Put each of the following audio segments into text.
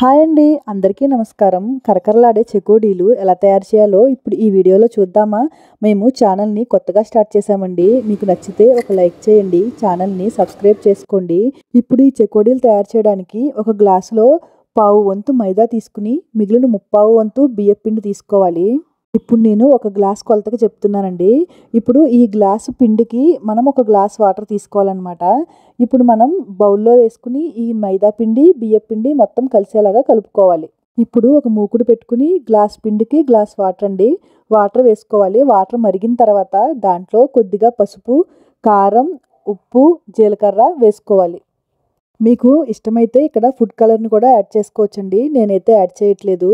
Hi అండి, అందరికీ నమస్కారం. కరకరలాడే చెకోడీలు ఎలా తయారు చేయాలో ఇప్పుడు ఈ వీడియోలో చూద్దామా. మేము ఛానల్ని కొత్తగా స్టార్ట్ చేసామండి. మీకు నచ్చితే ఒక లైక్ చేయండి, ఛానల్ని సబ్స్క్రైబ్ చేసుకోండి. ఇప్పుడు ఈ చెకోడీలు తయారు చేయడానికి ఒక గ్లాసులో పావు వంతు మైదా తీసుకుని మిగిలిన ముప్పావు వంతు బియ్యపిండి తీసుకోవాలి. ఇప్పుడు నేను ఒక గ్లాస్ కొలతకి చెప్తున్నానండి. ఇప్పుడు ఈ గ్లాసు పిండికి మనం ఒక గ్లాస్ వాటర్ తీసుకోవాలన్నమాట. ఇప్పుడు మనం బౌల్లో వేసుకుని ఈ మైదా పిండి బియ్యపిండి మొత్తం కలిసేలాగా కలుపుకోవాలి. ఇప్పుడు ఒక మూకుడు పెట్టుకుని గ్లాస్ పిండికి గ్లాస్ వాటర్ అండి వాటర్ వేసుకోవాలి. వాటర్ మరిగిన తర్వాత దాంట్లో కొద్దిగా పసుపు, కారం, ఉప్పు, జీలకర్ర వేసుకోవాలి. మీకు ఇష్టమైతే ఇక్కడ ఫుడ్ కలర్ని కూడా యాడ్ చేసుకోవచ్చండి. నేనైతే యాడ్ చేయట్లేదు.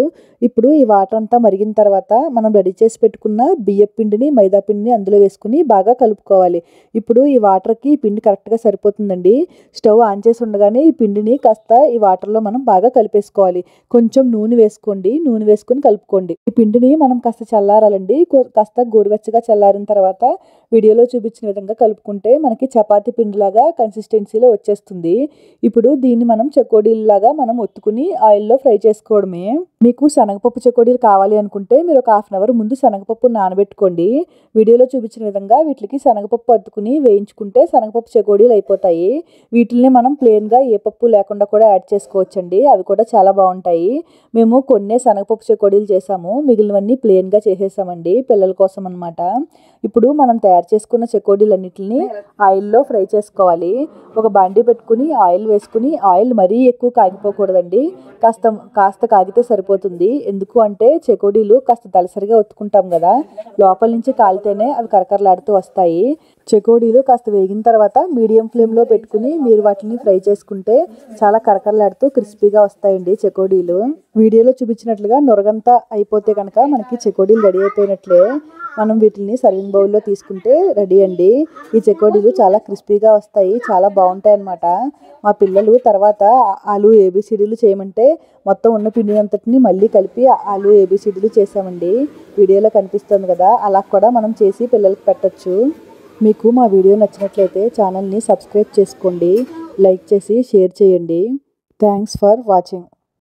ఇప్పుడు ఈ వాటర్ అంతా మరిగిన తర్వాత మనం రెడీ చేసి పెట్టుకున్న బియ్యం పిండిని మైదా పిండిని అందులో వేసుకుని బాగా కలుపుకోవాలి. ఇప్పుడు ఈ వాటర్కి పిండి కరెక్ట్గా సరిపోతుందండి. స్టవ్ ఆన్ చేసి ఉండగానే ఈ పిండిని కాస్త ఈ వాటర్లో మనం బాగా కలిపేసుకోవాలి. కొంచెం నూనె వేసుకోండి, నూనె వేసుకొని కలుపుకోండి. ఈ పిండిని మనం కాస్త చల్లారాలండి. కాస్త గోరువెచ్చగా చల్లారిన తర్వాత వీడియోలో చూపించిన విధంగా కలుపుకుంటే మనకి చపాతీ పిండిలాగా కన్సిస్టెన్సీలో వచ్చేస్తుంది. ఇప్పుడు దీన్ని మనం చెకోడీలాగా మనం ఒత్తుకుని ఆయిల్లో ఫ్రై చేసుకోవడమే. మీకు శనగపప్పు చెకోడీలు కావాలి అనుకుంటే మీరు ఒక హాఫ్ అన్ అవర్ ముందు శనగపప్పు నానబెట్టుకోండి. వీడియోలో చూపించిన విధంగా వీటికి శనగపప్పు అద్దుకుని వేయించుకుంటే శనగపప్పు చెకోడీలు అయిపోతాయి. వీటిని మనం ప్లెయిన్గా ఏ పప్పు లేకుండా కూడా యాడ్ చేసుకోవచ్చండి. అవి కూడా చాలా బాగుంటాయి. మేము కొన్ని శనగపప్పు చెకోడీలు చేసాము, మిగిలినవన్నీ ప్లెయిన్గా చేసేసామండి పిల్లల కోసం అనమాట. ఇప్పుడు మనం తయారు చేసుకున్న చెకోడీలన్నిటిని ఆయిల్లో ఫ్రై చేసుకోవాలి. ఒక బాండీ పెట్టుకుని ఆయిల్ వేసుకుని, ఆయిల్ మరీ ఎక్కువ కాగిపోకూడదండి, కాస్త కాగితే సరిపోతుంది. ఎందుకు అంటే చెకోడీలు కాస్త దలసరిగా ఒత్తుకుంటాం కదా, లోపల నుంచి కాలితేనే అవి కరకరలాడుతూ వస్తాయి. చెకోడీలు కాస్త వేగిన తర్వాత మీడియం ఫ్లేమ్లో పెట్టుకుని మీరు వాటిని ఫ్రై చేసుకుంటే చాలా కరకరలాడుతూ క్రిస్పీగా వస్తాయండి చెకోడీలు. వీడియోలో చూపించినట్లుగా నొరగంతా అయిపోతే కనుక మనకి చెకోడీలు రెడీ అయిపోయినట్లే. మనం వీటిని సర్వింగ్ బౌల్లో తీసుకుంటే రెడీ అండి. ఈ చెకోడీలు చాలా క్రిస్పీగా వస్తాయి, చాలా బాగుంటాయి అన్నమాట. మా పిల్లలు తర్వాత ఆలు ఏబిసిడీలు చేయమంటే మొత్తం ఉన్న పిండి అంతటిని మళ్ళీ కలిపి ఆలు ఏబిసిడీలు చేసామండి. వీడియోలో కనిపిస్తుంది కదా, అలా కూడా మనం చేసి పిల్లలకి పెట్టచ్చు. మీకు మా వీడియో నచ్చినట్లయితే ఛానల్ని సబ్స్క్రైబ్ చేసుకోండి, లైక్ చేసి షేర్ చేయండి. Thanks for watching.